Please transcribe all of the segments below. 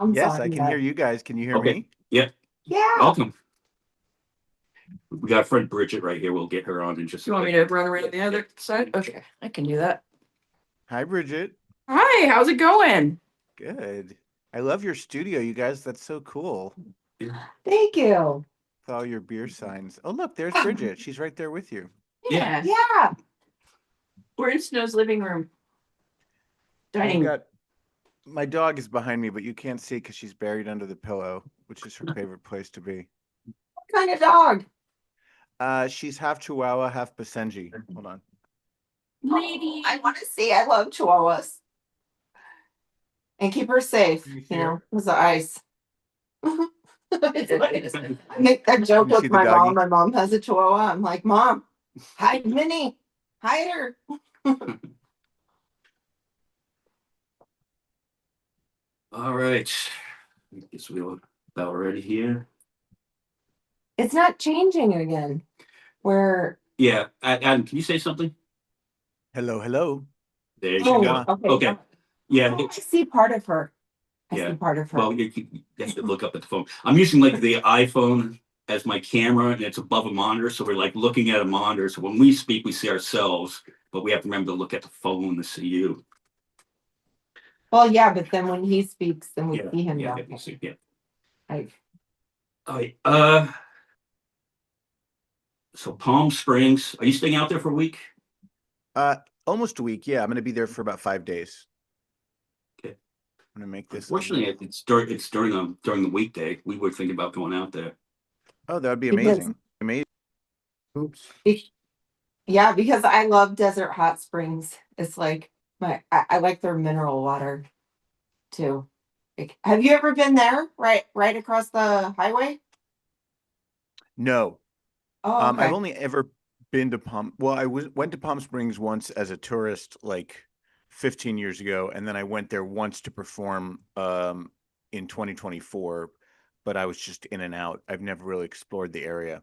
I'm Yes, sorry, I can hear but you guys. Can you hear Okay. me? Yeah. yeah. Welcome. We got a friend Bridget right here. We'll get her on in just You a want me bit. to run around the other side? Okay, I can do that. Hi, Bridget. Hi, how's it going? Good. I love your studio, you guys. That's so cool. Thank you. With all your beer signs. Oh, look, there's Bridget. She's right there with you. Yeah. Yeah, Yeah. we're in Snow's living room, I've dining. got my dog is behind me, but you can't see because she's buried under the pillow, which is her favorite place to be. What kind of dog? She's half Chihuahua, half Basenji. Hold on. Lady. I want to see. I love chihuahuas. And keep her safe, Can you see her? with the ice. It's funny. I make that joke Can you see with the my mom. doggy? My mom has a chihuahua. I'm like, Mom, hide Minnie. Hide her. All right. I guess we're about ready here. It's not changing again. Where Yeah. Adam, can you say something? Hello, hello. There you oh, go. okay. Okay. Yeah. Oh, I see part of her. I Yeah. see part of her. Well, you have to look up at the phone. I'm using like the iPhone as my camera, and it's above a monitor, so we're like looking at a monitor. So when we speak, we see ourselves, but we have to remember to look at the phone to see you. Well, yeah, but then when he speaks, then we Yeah. see him Yeah. down Yeah. there. Yeah. Like, All right. So Palm Springs. Are you staying out there for a week? Uh, Almost a week. Yeah, I'm gonna be there for about 5 days. Okay. I'm gonna make this a Unfortunately, little. it's during the weekday. We were thinking about going out there. Oh, that would be because amazing. Amazing. Oops. yeah, because I love desert hot springs. It's like I like their mineral water too. Like, have you ever been there? Right across the highway? No. Oh, I've okay. only ever been to Palm. Well, went to Palm Springs once as a tourist, like 15 years ago, and then I went there once to perform in 2024, but I was just in and out. I've never really explored the area.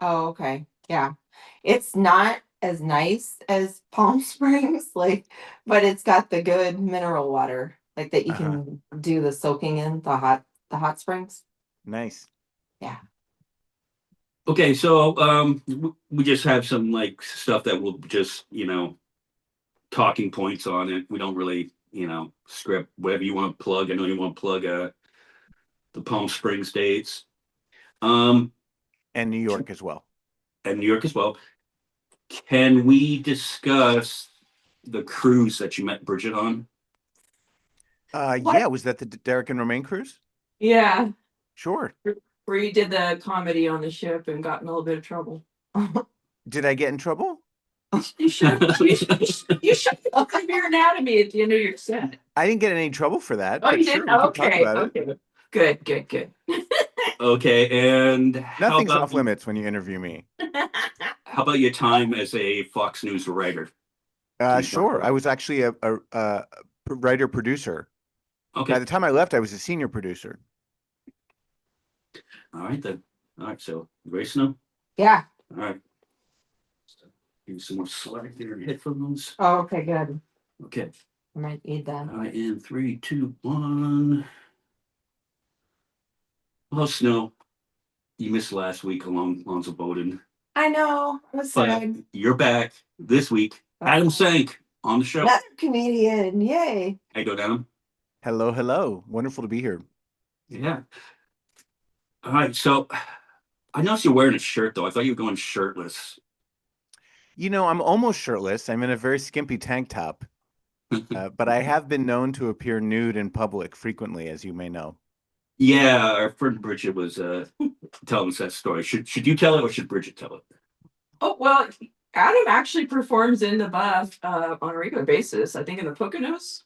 Oh, okay. Yeah. It's not as nice as Palm Springs, like, but it's got the good mineral water, like that you Uh-huh. can do the soaking in the hot springs. Nice. Yeah. Okay, so we just have some like stuff that we'll just talking points on it. We don't really script whatever you want to plug. I know you want to plug the Palm Springs dates, um, And New York as well. and New York as well. Can we discuss the cruise that you met Bridget on? What? Yeah, was that the Derek and Romaine cruise? Yeah, Sure. where you did the comedy on the ship and got in a little bit of trouble. Did I get in trouble? You should have. You should have come your anatomy at the end of your set. I didn't get in any trouble for that, Oh, but you sure, didn't? we can talk Okay, about it. okay. Good, good, good. Okay, and how Nothing's about off limits when you interview me. how about your time as a Fox News writer? Can you talk Sure. about? I was actually a writer producer. By Okay, the time I left, I was a senior producer. all right then. All right, so you ready, Snow? Yeah. All right. Give you some more slack there, headphones. Oh, okay, good. Okay. I might need that. All right, in 3, 2, 1. Well, Snow, you missed last week along Lonzo Bowden, I know. I was but sad. you're back this week. Adam Sank on the show. Another comedian. Yay. How you doing, Adam? Hello, hello. Wonderful to be here. Yeah. All right, so I noticed you're wearing a shirt though. I thought you were going shirtless. I'm almost shirtless. I'm in a very skimpy tank top, but I have been known to appear nude in public frequently, as you may know. Yeah, our friend Bridget was telling us that story. Should you tell it or should Bridget tell it? Oh well, Adam actually performs in the buff on a regular basis. I think in the Poconos.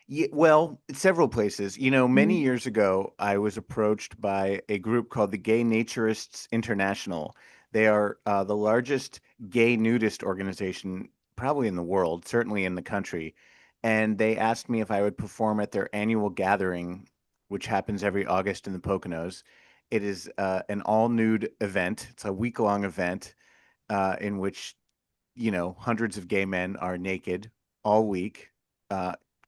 Yeah, well, several places. Many Mhm. years ago, I was approached by a group called the Gay Naturists International. They are the largest gay nudist organization, probably in the world, certainly in the country. And they asked me if I would perform at their annual gathering, which happens every August in the Poconos. It is an all nude event. It's a week-long event in which, hundreds of gay men are naked all week.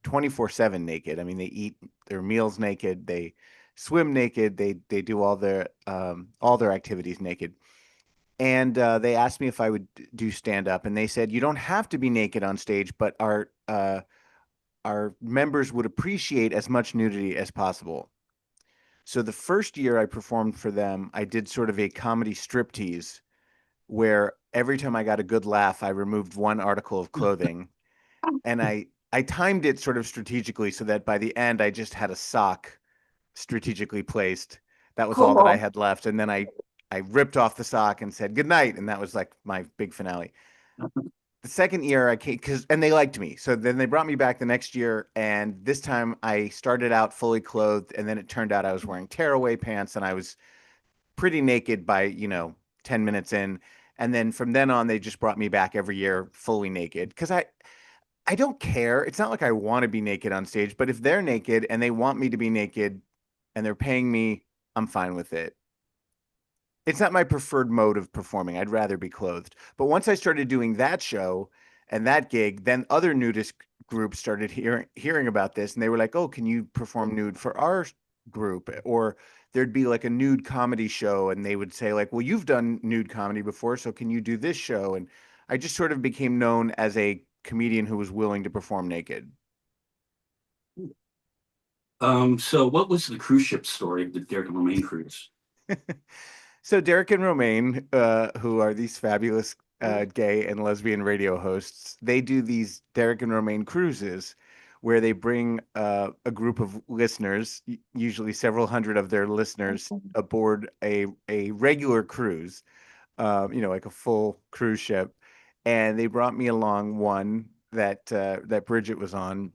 24/7 naked. I mean, they eat their meals naked, they swim naked, they do all their activities naked. And they asked me if I would do stand up, and they said you don't have to be naked on stage, but our members would appreciate as much nudity as possible. So the first year I performed for them, I did sort of a comedy striptease where every time I got a good laugh, I removed one article of clothing, and I timed it sort of strategically so that by the end I just had a sock strategically placed. That was all that I Cool. had left, and then I ripped off the sock and said good night, and that was like my big finale. The second year I came and they liked me. So then they brought me back the next year, and this time I started out fully clothed, and then it turned out I was wearing tearaway pants and I was pretty naked by, 10 minutes in. And then from then on, they just brought me back every year fully naked because I don't care. It's not like I want to be naked on stage, but if they're naked and they want me to be naked and they're paying me, I'm fine with it. It's not my preferred mode of performing. I'd rather be clothed. But once I started doing that show and that gig, then other nudist groups started hearing about this, and they were like, "Oh, can you perform nude for our group?" Or there'd be like a nude comedy show, and they would say like, "Well, you've done nude comedy before, so can you do this show?" And I just sort of became known as a comedian who was willing to perform naked. So what was the cruise ship story of the Derek and Romaine cruise? So Derek and Romaine, who are these fabulous gay and lesbian radio hosts, they do these Derek and Romaine cruises where they bring a group of listeners, usually several hundred of their listeners, aboard a regular cruise, like a full cruise ship. And they brought me along one that Bridget was on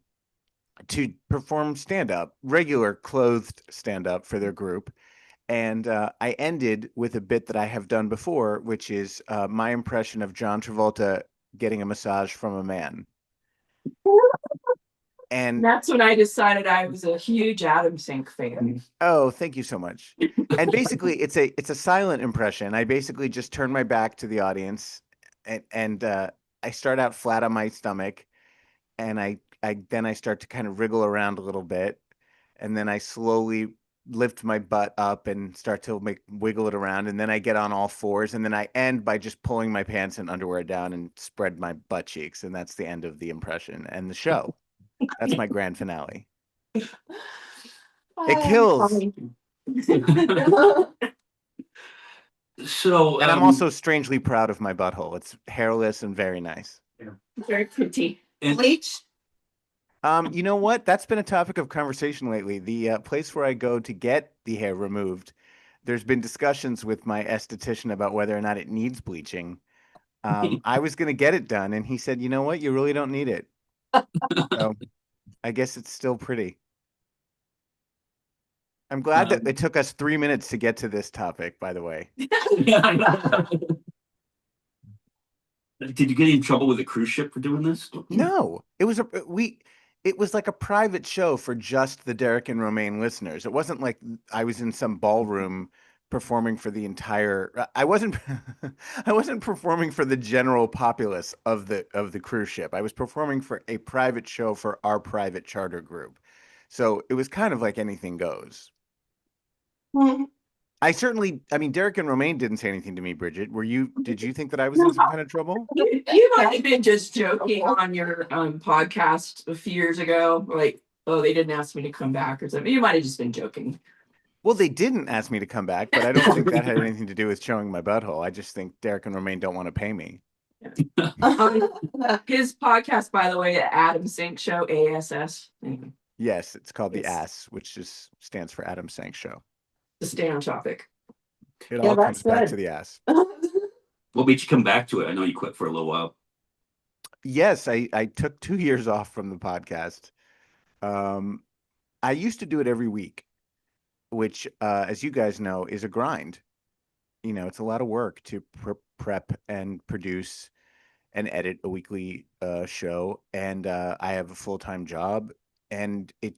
to perform stand up, regular clothed stand up for their group. And I ended with a bit that I have done before, which is my impression of John Travolta getting a massage from a man. And That's when I decided I was a huge Adam Sank fan. oh, thank you so much. And basically, it's a silent impression. I basically just turn my back to the audience, and I start out flat on my stomach, and I start to kind of wriggle around a little bit, and then I slowly lift my butt up and start to wiggle it around, and then I get on all fours, and then I end by just pulling my pants and underwear down and spread my butt cheeks, and that's the end of the impression and the show. That's my grand finale. It kills. Funny. So And I'm also strangely proud of my butthole. It's hairless and very nice. Very pretty. and Bleach? You know what? That's been a topic of conversation lately. The place where I go to get the hair removed, there's been discussions with my esthetician about whether or not it needs bleaching. I was going to get it done, and he said, "You know what? You really don't need it." So I guess it's still pretty. I'm glad that it took us 3 minutes to get to this topic, by the way. Did you get in trouble with the cruise ship for doing this? No, it was like a private show for just the Derek and Romaine listeners. It wasn't like I was in some ballroom performing for the entire I wasn't I wasn't performing for the general populace of the cruise ship. I was performing for a private show for our private charter group. So it was kind of like anything goes. I mean, Derek and Romaine didn't say anything to me, Bridget. Did you think that I was in some kind of trouble? You might have been just joking on your podcast a few years ago, like, oh, they didn't ask me to come back or something. You might have just been joking. Well, they didn't ask me to come back, but I don't think that had anything to do with showing my butthole. I just think Derek and Romaine don't want to pay me. His podcast, by the way, the Adam Sink Show, ASS. Anyway, Yes, it's called The Yes. Ass, which just stands for Adam Sank Show. to stay on topic. It Yeah, all that's comes back good. to the ass. What made you come back to it? I know you quit for a little while. Yes, I took 2 years off from the podcast. I used to do it every week, which, as you guys know, is a grind. It's a lot of work to prep and produce and edit a weekly show, and I have a full-time job, and it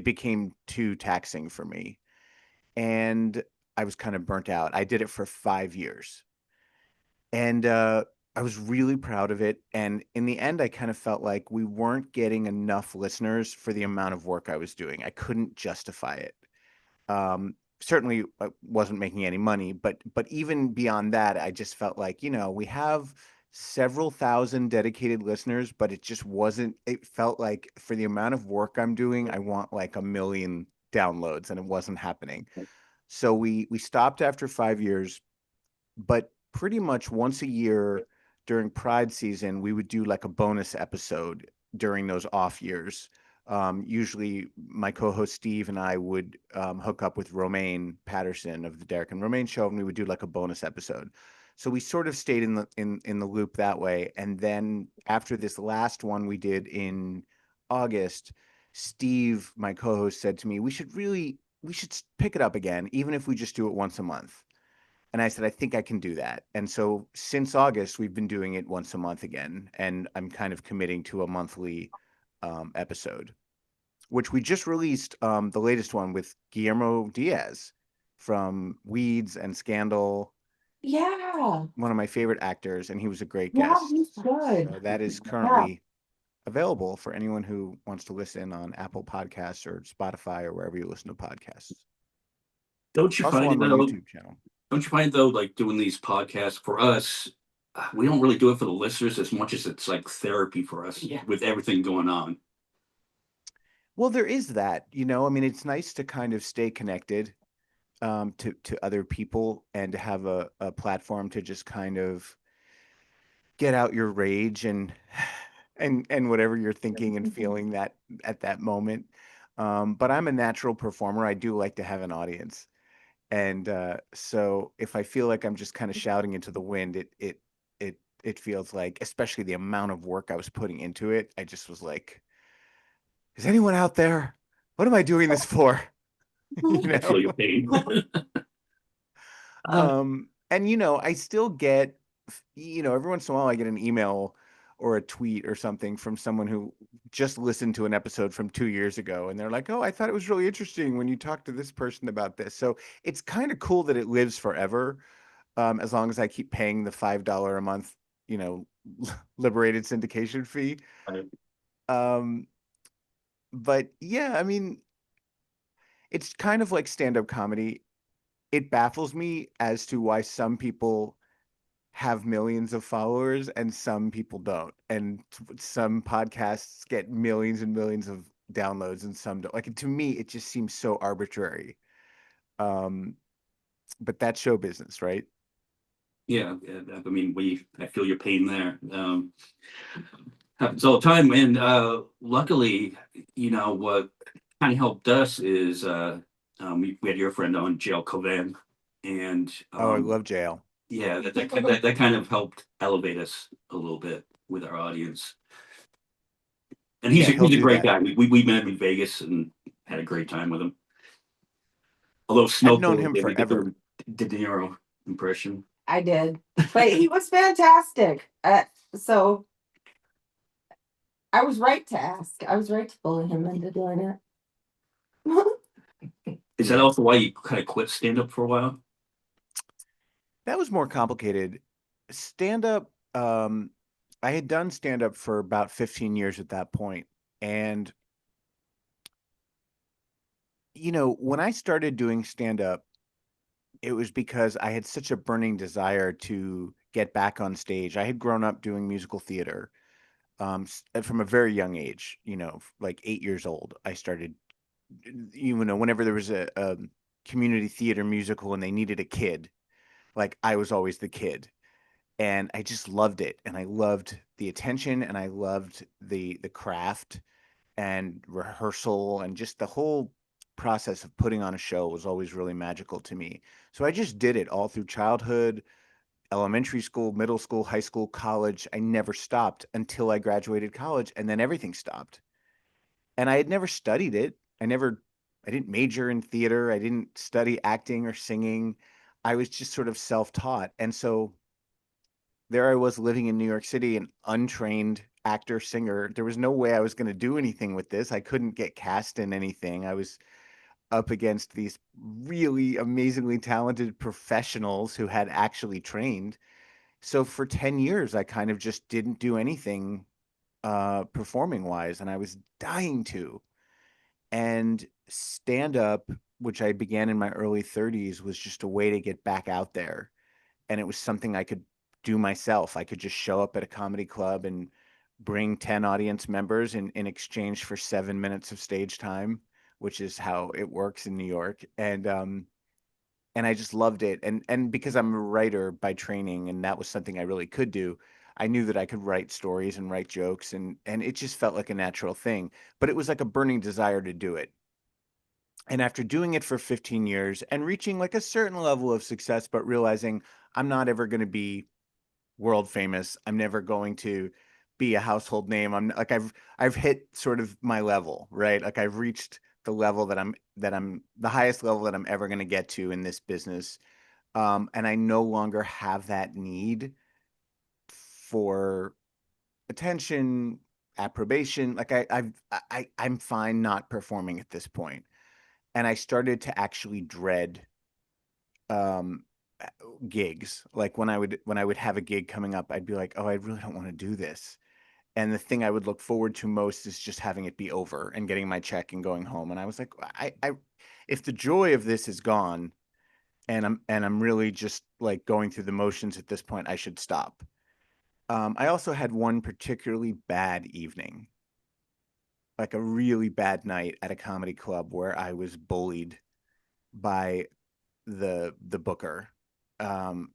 became too taxing for me, and I was kind of burnt out. I did it for 5 years, and I was really proud of it. And in the end, I kind of felt like we weren't getting enough listeners for the amount of work I was doing. I couldn't justify it. Certainly wasn't making any money, but even beyond that, I just felt like, we have several thousand dedicated listeners, but it just wasn't, it felt like for the amount of work I'm doing, I want like 1 million downloads, and it wasn't happening. So we stopped after 5 years, but pretty much once a year during Pride season, we would do like a bonus episode during those off years. Usually, my co-host Steve and I would hook up with Romaine Patterson of the Derek and Romaine Show, and we would do like a bonus episode. So we sort of stayed in the loop that way. And then after this last one we did in August, Steve, my co-host, said to me, we should pick it up again, even if we just do it once a month. And I said, I think I can do that. And so since August, we've been doing it once a month again. And I'm kind of committing to a monthly episode, which we just released the latest one with Guillermo Diaz from Weeds and Scandal, Yeah. one of my favorite actors. And he was a great Yeah, guest. he's good. So that is Yeah. currently available for anyone who wants to listen on Apple Podcasts or Spotify or wherever you listen to podcasts. Don't you Also find on my though? YouTube channel. Don't you find though, like doing these podcasts for us, we don't really do it for the listeners as much as it's like therapy for us Yeah. with everything going on. Well, there is that, I mean, it's nice to kind of stay connected to other people and to have a platform to just kind of get out your rage and and whatever you're thinking and feeling that at that moment. But I'm a natural performer. I do like to have an audience. And so if I feel like I'm just kind of shouting into the wind, it feels like, especially the amount of work I was putting into it, I just was like, is anyone out there? What am I doing this for? You I feel know? your pain. And I still get, every once in a while I get an email or a tweet or something from someone who just listened to an episode from 2 years ago, and they're like, "Oh, I thought it was really interesting when you talked to this person about this." So it's kind of cool that it lives forever, as long as I keep paying the $5 a month, you know, liberated syndication fee. Um, but yeah, I mean, it's kind of like stand-up comedy. It baffles me as to why some people have millions of followers and some people don't. And some podcasts get millions and millions of downloads and some don't. Like, to me, it just seems so arbitrary. Um, but that's show business, right? Yeah, I mean, I feel your pain there. Happens all the time, and luckily, what kind of helped us is we had your friend on, Jail Covan, and Oh, I love jail. yeah, that kind of helped elevate us a little bit with our audience. And Yeah, he'll he's a do great that. guy. We met him in Vegas and had a great time with him. Although I've known Snowfall him did get forever. the De Niro impression. I did. But he was fantastic. So I was right to ask. I was right to bully him into doing it. Is that Yeah. also why you kind of quit stand up for a while? That was more complicated. Stand up, I had done stand up for about 15 years at that point. And, when I started doing stand up, it was because I had such a burning desire to get back on stage. I had grown up doing musical theater from a very young age, like 8 years old. I started, whenever there was a community theater musical and they needed a kid, like I was always the kid. And I just loved it. And I loved the attention and I loved the craft and rehearsal and just the whole process of putting on a show was always really magical to me. So I just did it all through childhood, elementary school, middle school, high school, college. I never stopped until I graduated college, and then everything stopped. And I had never studied it. I didn't major in theater. I didn't study acting or singing. I was just sort of self-taught. And so there I was living in New York City, an untrained actor, singer. There was no way I was going to do anything with this. I couldn't get cast in anything. I was up against these really amazingly talented professionals who had actually trained. So for 10 years, I kind of just didn't do anything performing wise, and I was dying to. And stand up, which I began in my early 30s, was just a way to get back out there. And it was something I could do myself. I could just show up at a comedy club and bring 10 audience members in exchange for 7 minutes of stage time, which is how it works in New York. And I just loved it. And because I'm a writer by training, and that was something I really could do, I knew that I could write stories and write jokes, and it just felt like a natural thing. But it was like a burning desire to do it. And after doing it for 15 years and reaching like a certain level of success, but realizing I'm not ever going to be world famous, I'm never going to be a household name. I'm like I've hit sort of my level, right? Like I've reached the level that I'm the highest level that I'm ever going to get to in this business. And I no longer have that need for attention, approbation. Like I'm fine not performing at this point. And I started to actually dread um gigs. Like when I would have a gig coming up, I'd be like, oh, I really don't want to do this. And the thing I would look forward to most is just having it be over and getting my check and going home. And I was like, I if the joy of this is gone, and I'm really just like going through the motions at this point, I should stop. I also had one particularly bad evening, like a really bad night at a comedy club where I was bullied by the booker. Um,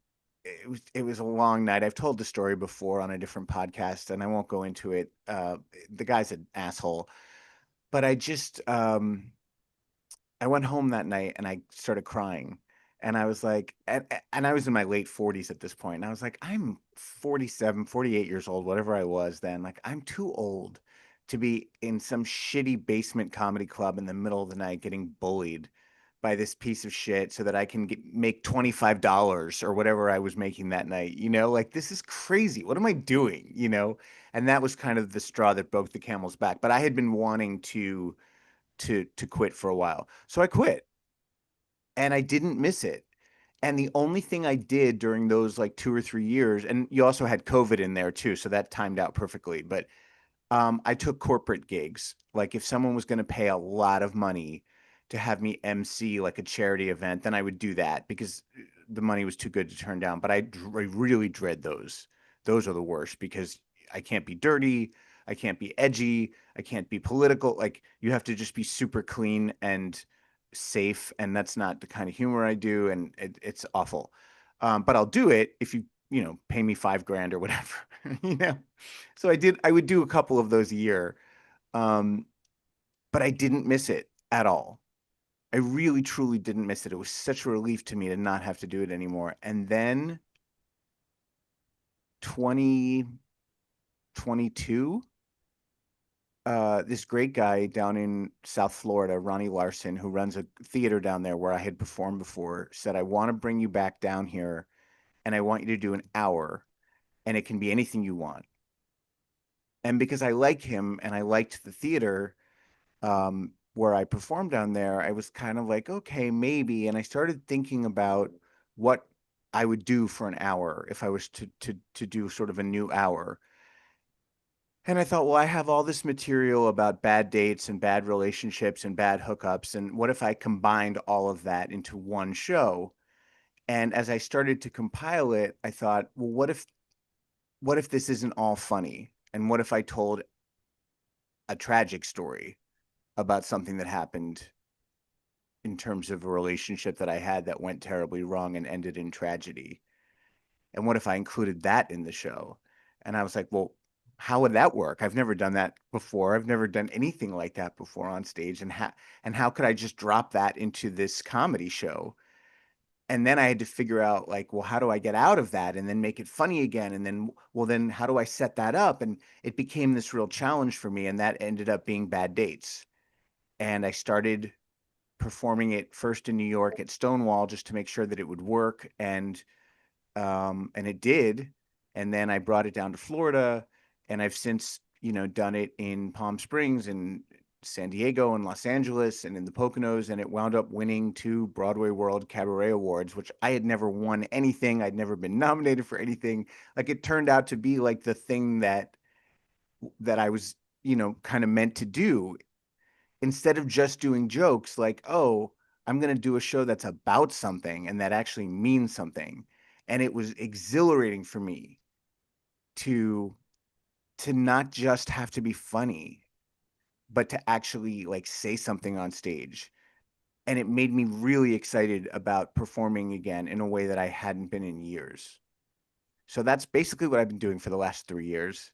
it was a long night. I've told the story before on a different podcast, and I won't go into it. The guy's an asshole, but I went home that night and I started crying. And I was like, and I was in my late 40s at this point. And I was like, I'm 47, 48 years old, whatever I was then. Like, I'm too old to be in some shitty basement comedy club in the middle of the night getting bullied by this piece of shit so that I can make $25 or whatever I was making that night. Like, this is crazy. What am I doing? And that was kind of the straw that broke the camel's back. But I had been wanting to quit for a while. So I quit and I didn't miss it. And the only thing I did during those like 2 or 3 years, and you also had COVID in there too, so that timed out perfectly. But I took corporate gigs. Like if someone was going to pay a lot of money to have me MC like a charity event, then I would do that because the money was too good to turn down. But I really dread those. Those are the worst because I can't be dirty. I can't be edgy. I can't be political. Like you have to just be super clean and safe. And that's not the kind of humor I do. And it's awful. But I'll do it if you pay me 5 grand or whatever, you know? So I would do a couple of those a year. Um, but I didn't miss it at all. I really, truly didn't miss it. It was such a relief to me to not have to do it anymore. And then 2022, this great guy down in South Florida, Ronnie Larson, who runs a theater down there where I had performed before, said, I want to bring you back down here and I want you to do an hour and it can be anything you want. And because I like him and I liked the theater, where I performed down there, I was kind of like, okay, maybe. And I started thinking about what I would do for an hour if I was to do sort of a new hour. And I thought, well, I have all this material about bad dates and bad relationships and bad hookups. And what if I combined all of that into one show? And as I started to compile it, I thought, well, what if this isn't all funny? And what if I told a tragic story about something that happened in terms of a relationship that I had that went terribly wrong and ended in tragedy? And what if I included that in the show? And I was like, well, how would that work? I've never done that before. I've never done anything like that before on stage. And how could I just drop that into this comedy show? And then I had to figure out like, well, how do I get out of that and then make it funny again? And then, well, then how do I set that up? And it became this real challenge for me. And that ended up being Bad Dates. And I started performing it first in New York at Stonewall just to make sure that it would work, and it did. And then I brought it down to Florida, and I've since done it in Palm Springs and San Diego and Los Angeles and in the Poconos, and it wound up winning 2 Broadway World Cabaret Awards, which I had never won anything. I'd never been nominated for anything. Like, it turned out to be like the thing that I was, kind of meant to do, instead of just doing jokes like, oh, I'm going to do a show that's about something and that actually means something. And it was exhilarating for me to not just have to be funny, but to actually like say something on stage. And it made me really excited about performing again in a way that I hadn't been in years. So that's basically what I've been doing for the last 3 years.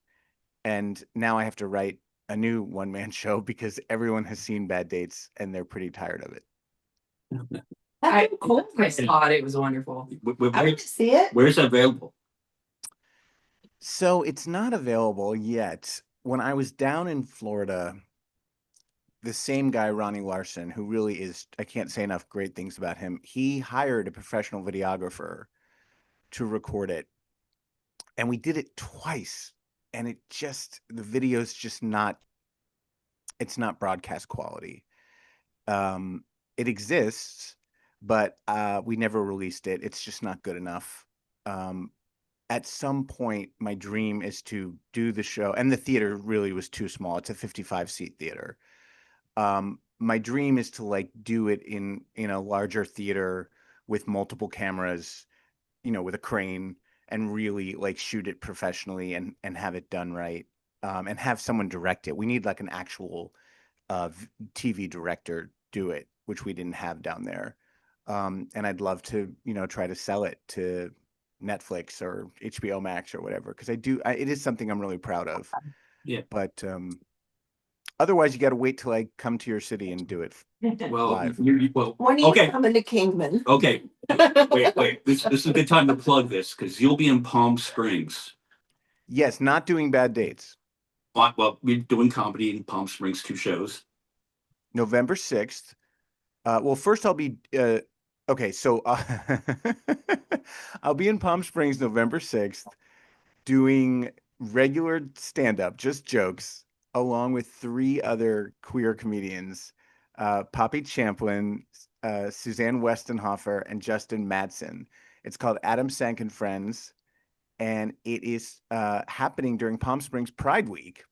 And now I have to write a new one-man show because everyone has seen Bad Dates and they're pretty tired of it. I That's cool. thought it was wonderful. I want to see it. Where's that available? So it's not available yet. When I was down in Florida, the same guy, Ronnie Larson, who really is, I can't say enough great things about him, he hired a professional videographer to record it. And we did it twice. And the video's just not, it's not broadcast quality. It exists, but we never released it. It's just not good enough. At some point, my dream is to do the show, and the theater really was too small. It's a 55-seat theater. My dream is to like do it in a larger theater with multiple cameras, with a crane, and really like shoot it professionally and have it done right, and have someone direct it. We need like an actual TV director do it, which we didn't have down there. And I'd love to, try to sell it to Netflix or HBO Max or whatever, because it is something I'm really proud of. Yeah. But otherwise, you got to wait till I come to your city and do it Well, live. When are you okay. coming to Kingman? Okay. Wait. This is a good time to plug this because you'll be in Palm Springs. Yes, not doing Bad Dates. Well, we're doing comedy in Palm Springs, 2 shows. November 6th. Well, first I'll be okay. So I'll be in Palm Springs November 6th doing regular stand-up, just jokes, along with 3 other queer comedians, Poppy Champlin, Suzanne Westenhofer, and Justin Madsen. It's called Adam Sank and Friends, and it is happening during Palm Springs Pride Week,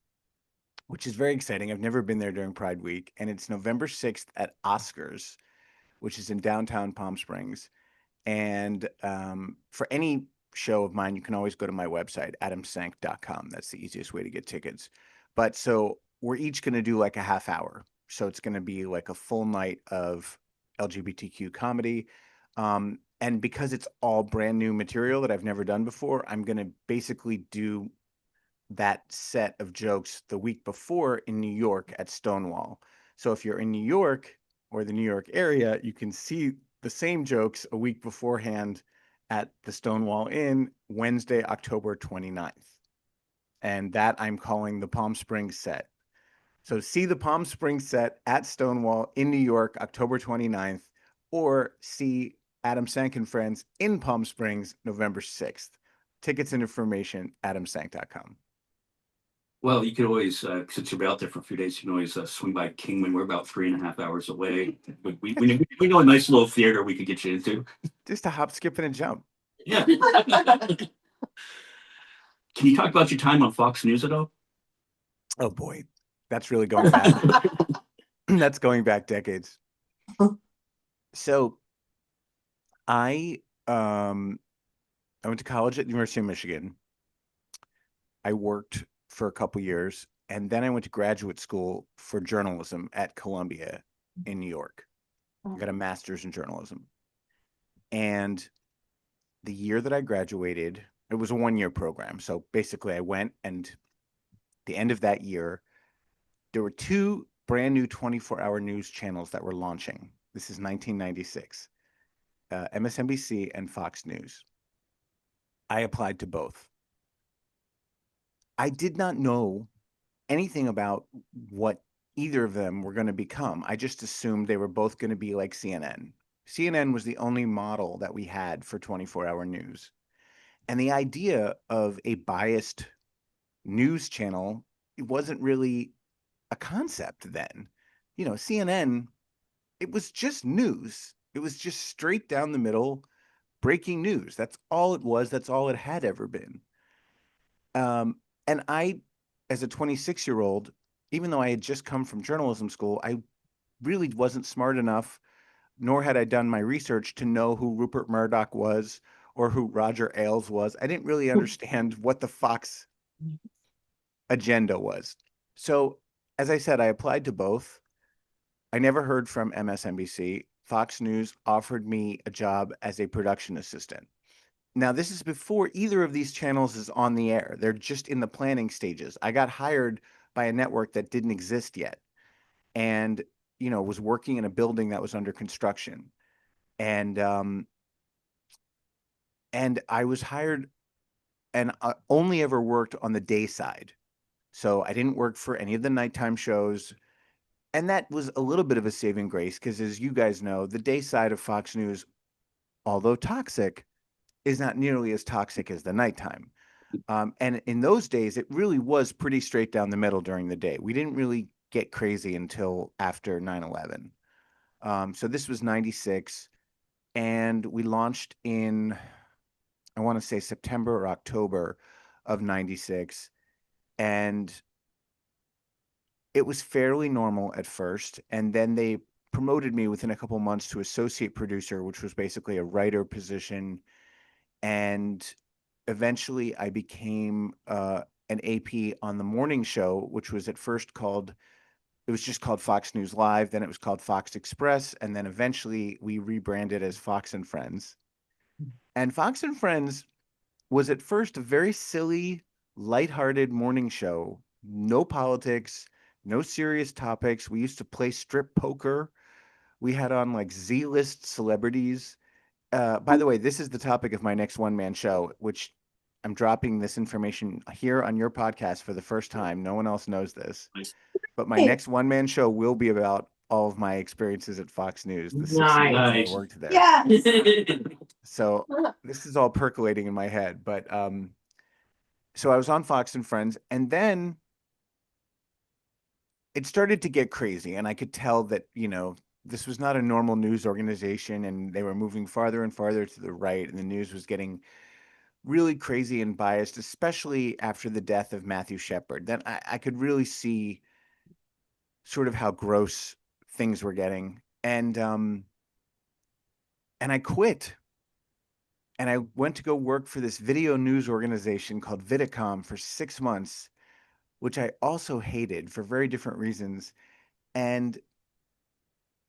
which is very exciting. I've never been there during Pride Week, and it's November 6th at Oscars, which is in downtown Palm Springs. And for any show of mine, you can always go to my website, adamsank.com. That's the easiest way to get tickets. But so we're each going to do like a half hour. So it's going to be like a full night of LGBTQ comedy. And because it's all brand new material that I've never done before, I'm going to basically do that set of jokes the week before in New York at Stonewall. So if you're in New York or the New York area, you can see the same jokes a week beforehand at the Stonewall Inn, Wednesday, October 29th. And that I'm calling the Palm Springs set. So see the Palm Springs set at Stonewall in New York, October 29th, or see Adam Sank and Friends in Palm Springs, November 6th. Tickets and information, adamsank.com. Well, you could always, since you're out there for a few days, you can always swing by Kingman. We're about 3.5 hours away. We know a nice little theater we could get you into. Just a hop, skip, and a jump. Yeah. Can you talk about your time on Fox News at all? Oh boy, that's really going back. That's going back decades. So I went to college at the University of Michigan. I worked for a couple years, and then I went to graduate school for journalism at Columbia in New York. I got a master's in journalism. And the year that I graduated, it was a 1-year program. So basically I went, and the end of that year, there were 2 brand new 24-hour news channels that were launching. This is 1996, MSNBC and Fox News. I applied to both. I did not know anything about what either of them were going to become. I just assumed they were both going to be like CNN. CNN was the only model that we had for 24-hour news. And the idea of a biased news channel, it wasn't really a concept then. CNN, it was just news. It was just straight down the middle, breaking news. That's all it was. That's all it had ever been. And I, as a 26-year-old, even though I had just come from journalism school, I really wasn't smart enough, nor had I done my research to know who Rupert Murdoch was or who Roger Ailes was. I didn't really understand what the Fox agenda was. So, as I said, I applied to both. I never heard from MSNBC. Fox News offered me a job as a production assistant. Now, this is before either of these channels is on the air. They're just in the planning stages. I got hired by a network that didn't exist yet and, was working in a building that was under construction. And I was hired and only ever worked on the day side. So I didn't work for any of the nighttime shows. And that was a little bit of a saving grace because, as you guys know, the day side of Fox News, although toxic, is not nearly as toxic as the nighttime. And in those days, it really was pretty straight down the middle during the day. We didn't really get crazy until after 9/11. So this was 96, and we launched in, I want to say, September or October of 96. And it was fairly normal at first. And then they promoted me within a couple months to associate producer, which was basically a writer position. And eventually I became an AP on the morning show, which was at first called, it was just called Fox News Live. Then it was called Fox Express. And then eventually we rebranded as Fox and Friends. And Fox and Friends was at first a very silly, lighthearted morning show. No politics, no serious topics. We used to play strip poker. We had on like Z-list celebrities. By the way, this is the topic of my next one-man show, which I'm dropping this information here on your podcast for the first time. No one else knows this. Nice. But my Hey. next one-man show will be about all of my experiences at Fox News, the 6 years that I Nice. worked there. Yes. So this is all percolating in my head. But so I was on Fox and Friends, and then it started to get crazy, and I could tell that, this was not a normal news organization, and they were moving farther and farther to the right, and the news was getting really crazy and biased, especially after the death of Matthew Shepard. Then I could really see sort of how gross things were getting. And I quit. And I went to go work for this video news organization called Vidicom for 6 months, which I also hated for very different reasons. And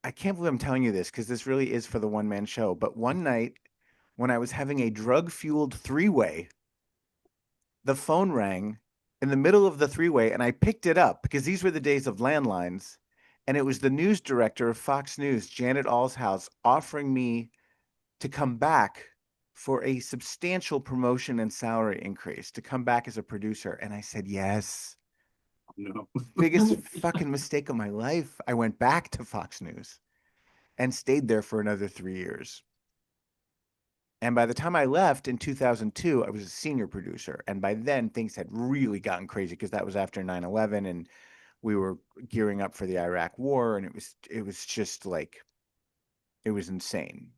I can't believe I'm telling you this because this really is for the one-man show. But one night when I was having a drug-fueled three-way, the phone rang in the middle of the three-way, and I picked it up because these were the days of landlines. And it was the news director of Fox News, Janet Allshouse, offering me to come back for a substantial promotion and salary increase, to come back as a producer. And I said, yes. No. Biggest fucking mistake of my life. I went back to Fox News and stayed there for another 3 years. And by the time I left in 2002, I was a senior producer. And by then, things had really gotten crazy because that was after 9/11, and we were gearing up for the Iraq War. And it was just like, it was insane.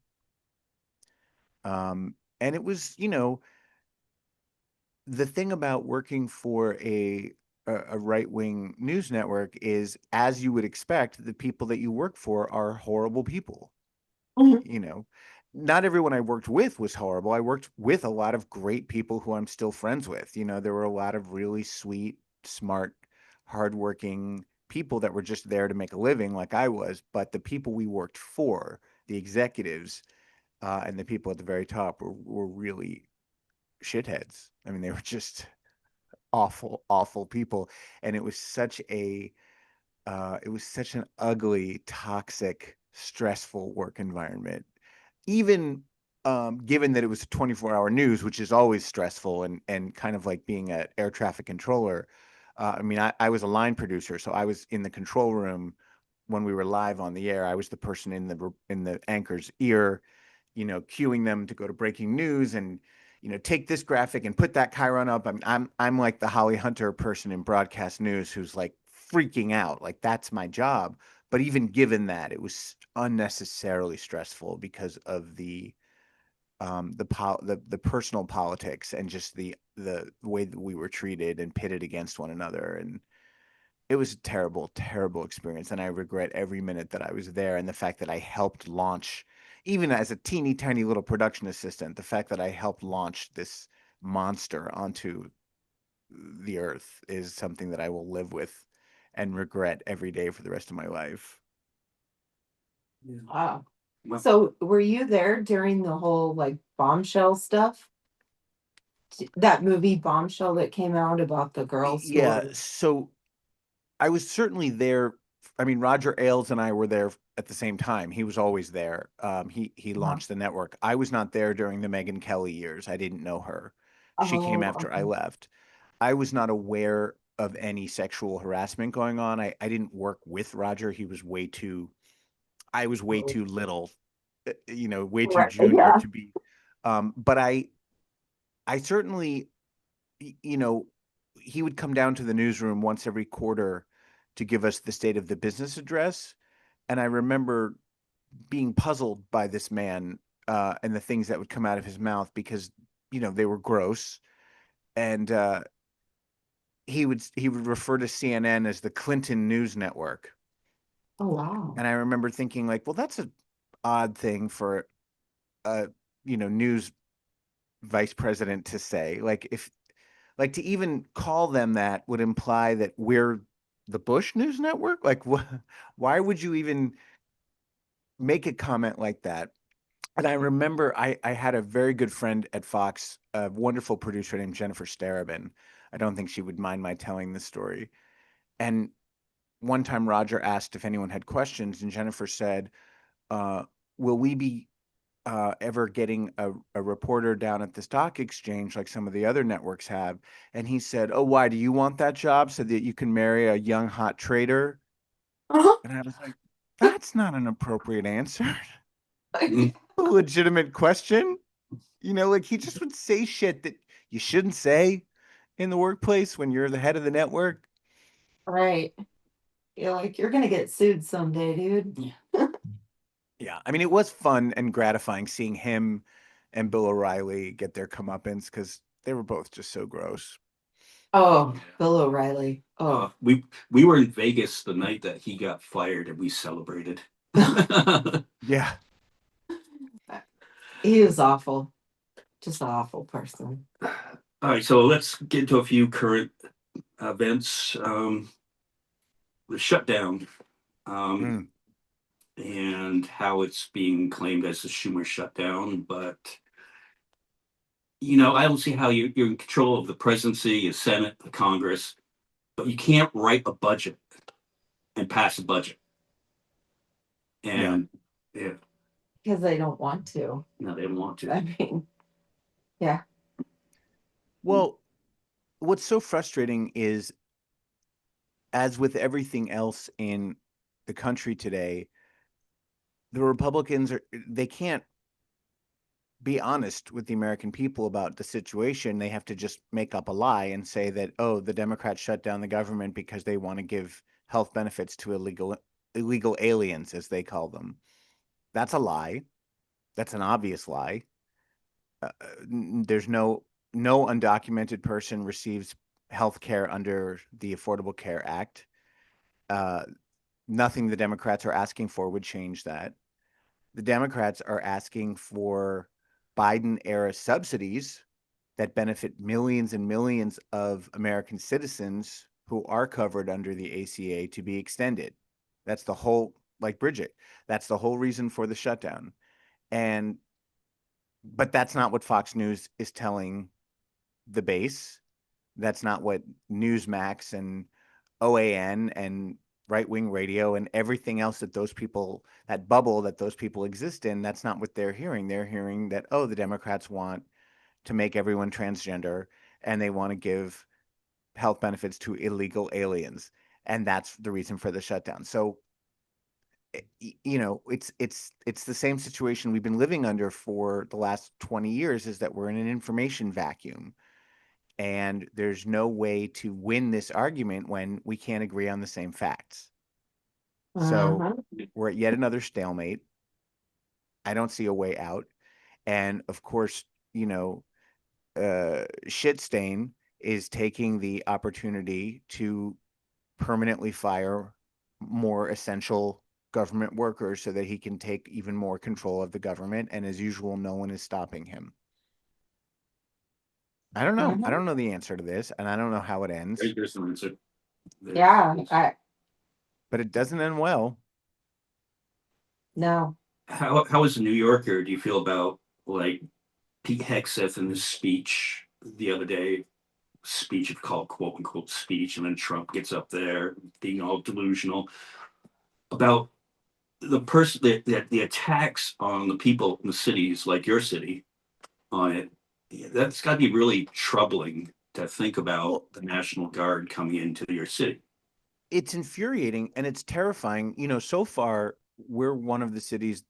And it was, the thing about working for a right-wing news network is, as you would expect, the people that you work for are horrible people. You know, not everyone I worked with was horrible. I worked with a lot of great people who I'm still friends with. There were a lot of really sweet, smart, hardworking people that were just there to make a living like I was. But the people we worked for, the executives, and the people at the very top were really shitheads. I mean, they were just awful, awful people. And it was such an ugly, toxic, stressful work environment. Even given that it was 24-hour news, which is always stressful and kind of like being an air traffic controller. I mean, I was a line producer, so I was in the control room when we were live on the air. I was the person in the anchor's ear, cueing them to go to breaking news and take this graphic and put that chyron up. I'm like the Holly Hunter person in broadcast news who's like freaking out. Like, that's my job. But even given that, it was unnecessarily stressful because of the personal politics and just the way that we were treated and pitted against one another. And it was a terrible, terrible experience. And I regret every minute that I was there, and the fact that I helped launch, even as a teeny tiny little production assistant, the fact that I helped launch this monster onto the earth is something that I will live with and regret every day for the rest of my life. Wow. Well, So were you there during the whole like bombshell stuff? That movie Bombshell that came out about the girls who Yeah, were so I was certainly there. I mean, Roger Ailes and I were there at the same time. He was always there. He uh, launched the network. I was not there during the Megyn Kelly years. I didn't know her. She came oh, after I okay. left. I was not aware of any sexual harassment going on. I didn't work with Roger. He was way too. I was way Oh, too little, way too right. junior Yeah. to be. But I certainly, you know, he would come down to the newsroom once every quarter to give us the state of the business address. And I remember being puzzled by this man and the things that would come out of his mouth because, they were gross. And he would refer to CNN as the Clinton News Network. Oh, wow. And I remember thinking like, well, that's an odd thing for a, news vice president to say. Like to even call them that would imply that we're the Bush News Network. Like, why would you even make a comment like that? And I remember I had a very good friend at Fox, a wonderful producer named Jennifer Starobin. I don't think she would mind my telling this story. And one time Roger asked if anyone had questions, and Jennifer said, will we be ever getting a reporter down at the stock exchange like some of the other networks have? And he said, oh, why do you want that job so that you can marry a young hot trader? Uh-huh. And I was like, that's not an appropriate answer. mm, A legitimate question. Like he just would say shit that you shouldn't say in the workplace when you're the head of the network. Right. You're like, you're gonna get sued someday, dude. Yeah, I mean, it was fun and gratifying seeing him and Bill O'Reilly get their comeuppance because they were both just so gross. Oh, Bill O'Reilly. Oh, we were in Vegas the night that he got fired, and we celebrated. Yeah. he was awful. Just an awful person. All right, so let's get into a few current events. The shutdown, um, Mm. and how it's being claimed as the Schumer shutdown. But I don't see how you're in control of the presidency, the Senate, the Congress, but you can't write a budget and pass a budget. No. And yeah, Because they don't want to. no, they don't want to. I mean, yeah. Well, what's so frustrating is, as with everything else in the country today, the Republicans they can't be honest with the American people about the situation. They have to just make up a lie and say that, oh, the Democrats shut down the government because they want to give health benefits to illegal aliens, as they call them. That's a lie. That's an obvious lie. There's no undocumented person receives health care under the Affordable Care Act. Uh, Nothing the Democrats are asking for would change that. The Democrats are asking for Biden era subsidies that benefit millions and millions of American citizens who are covered under the ACA to be extended. That's the whole, like Bridget, that's the whole reason for the shutdown. And, but that's not what Fox News is telling the base. That's not what Newsmax and OAN and right wing radio and everything else that those people, that bubble that those people exist in, that's not what they're hearing. They're hearing that, oh, the Democrats want to make everyone transgender and they want to give health benefits to illegal aliens. And that's the reason for the shutdown. So, it's the same situation we've been living under for the last 20 years, is that we're in an information vacuum. And there's no way to win this argument when we can't agree on the same facts. So Uh-huh. we're at yet another stalemate. I don't see a way out. And of course, you know, Shitstain is taking the opportunity to permanently fire more essential government workers so that he can take even more control of the government. And as usual, no one is stopping him. I don't know. I Uh-huh. don't know the answer to this, and I don't know how it ends, There's an answer. Yeah, but it doesn't end well. no. How as a New Yorker do you feel about like Pete Hegseth in his speech the other day? Speech of called quote unquote speech, and then Trump gets up there being all delusional about the person the attacks on the people in the cities like your city on it. That's got to be really troubling to think about Well, the National Guard coming into your city. it's infuriating and it's terrifying. You know, so far, we're one of the cities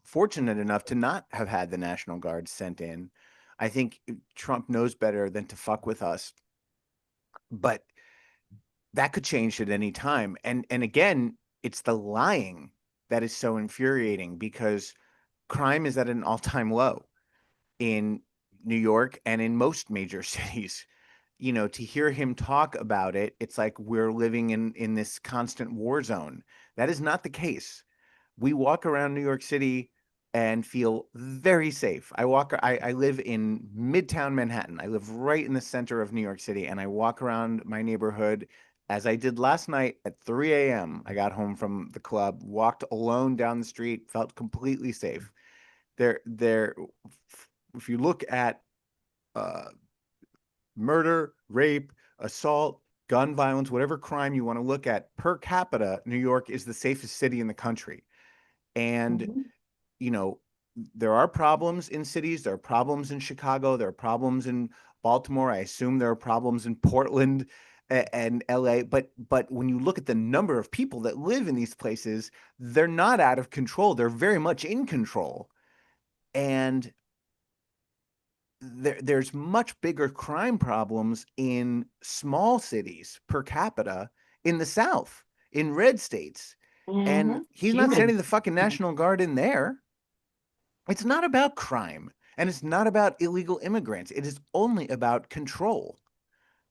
fortunate enough to not have had the National Guard sent in. I think Trump knows better than to fuck with us, but that could change at any time. And again, it's the lying that is so infuriating because crime is at an all-time low in New York and in most major cities. You know, to hear him talk about it, it's like we're living in this constant war zone. That is not the case. We walk around New York City and feel very safe. I live in Midtown Manhattan. I live right in the center of New York City, and I walk around my neighborhood as I did last night at 3 a.m. I got home from the club, walked alone down the street, felt completely safe. There, if you look at uh, murder, rape, assault, gun violence, whatever crime you want to look at, per capita, New York is the safest city in the country. And, Mhm. you know, there are problems in cities, there are problems in Chicago, there are problems in Baltimore. I assume there are problems in Portland and LA, but when you look at the number of people that live in these places, they're not out of control. They're very much in control. And there's much bigger crime problems in small cities per capita in the South, in red states. And Mhm. he's not Humans. sending the fucking National Guard in there. It's not about crime and it's not about illegal immigrants. It is only about control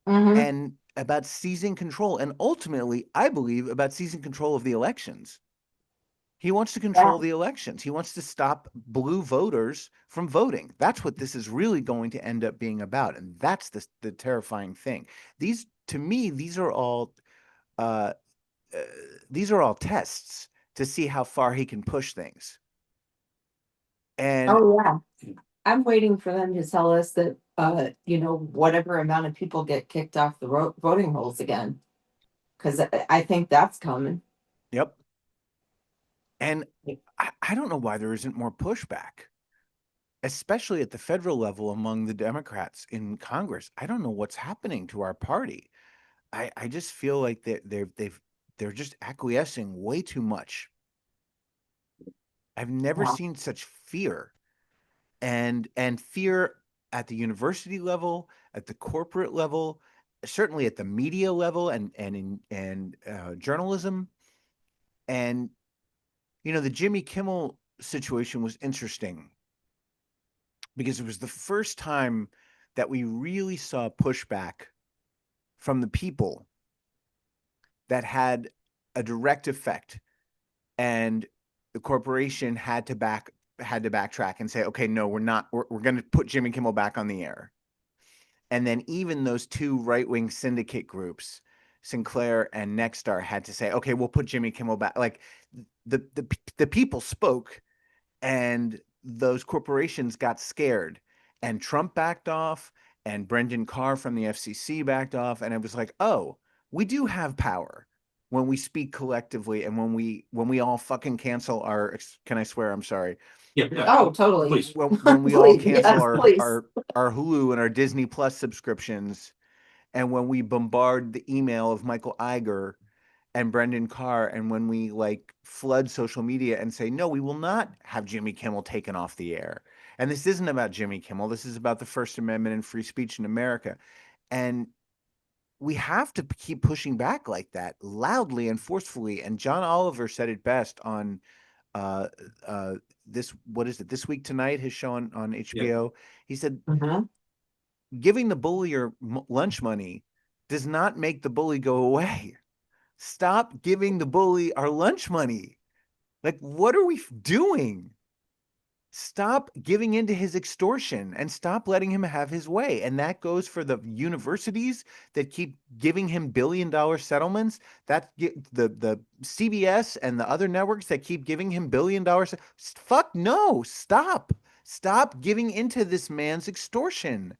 Hmm. and about seizing control. And ultimately, I believe about seizing control of the elections. He wants to Yeah. control the elections. He wants to stop blue voters from voting. That's what this is really going to end up being about. And that's the terrifying thing. These, to me, uh, uh, these are all tests to see how far he can push things. And Oh yeah. I'm waiting for them to tell us that whatever amount of people get kicked off the voting rolls again. Because I think that's coming. yep. And I don't know why there isn't more pushback, especially at the federal level among the Democrats in Congress. I don't know what's happening to our party. I just feel like they're just acquiescing way too much. I've never Yeah. seen such fear and fear at the university level, at the corporate level, certainly at the media level and journalism. And you know, the Jimmy Kimmel situation was interesting because it was the first time that we really saw pushback from the people that had a direct effect, and the corporation had to backtrack and say, okay, no, we're not, we're going to put Jimmy Kimmel back on the air. And then even those two right-wing syndicate groups, Sinclair and Nexstar, had to say, okay, we'll put Jimmy Kimmel back. Like the people spoke, and those corporations got scared, and Trump backed off, and Brendan Carr from the FCC backed off, and it was like, oh, we do have power when we speak collectively, and when we all fucking cancel our. Can I swear? I'm sorry. Yeah, yeah. Oh, totally. Please. When we all Please, cancel yes, please. our Hulu and our Disney Plus subscriptions, and when we bombard the email of Michael Iger and Brendan Carr, and when we like flood social media and say, no, we will not have Jimmy Kimmel taken off the air. And this isn't about Jimmy Kimmel. This is about the First Amendment and free speech in America. And we have to keep pushing back like that loudly and forcefully. And John Oliver said it best on uh this, what is it, This Week Tonight, his show on Yeah. HBO. He said Mhm. giving the bully your lunch money does not make the bully go away. Stop giving the bully our lunch money. Like, what are we doing? Stop giving into his extortion and stop letting him have his way. And that goes for the universities that keep giving him billion-dollar settlements. The CBS and the other networks that keep giving him billion-dollar. Fuck no! Stop giving into this man's extortion.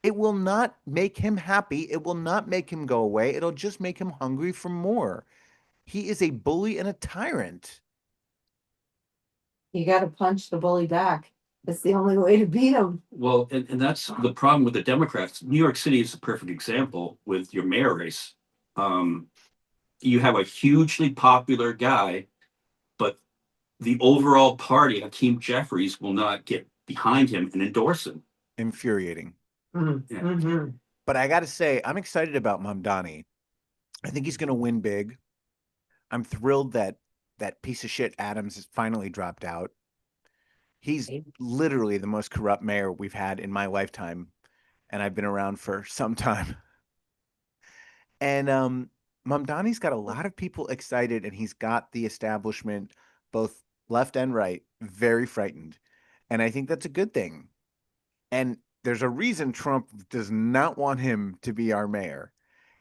It will not make him happy. It will not make him go away. It'll just make him hungry for more. He is a bully and a tyrant. You got to punch the bully back. It's the only way to beat him. Well, and that's the problem with the Democrats. New York City is a perfect example with your mayor race. Um, you have a hugely popular guy, but the overall party, Hakeem Jeffries, will not get behind him and endorse him. Infuriating. Yeah. Mm-hmm. But I got to say, I'm excited about Mamdani. I think he's going to win big. I'm thrilled that that piece of shit Adams has finally dropped out. He's literally the most corrupt mayor we've had in my lifetime, and I've been around for some time. And Mamdani's got a lot of people excited, and he's got the establishment, both left and right, very frightened. And I think that's a good thing. And there's a reason Trump does not want him to be our mayor.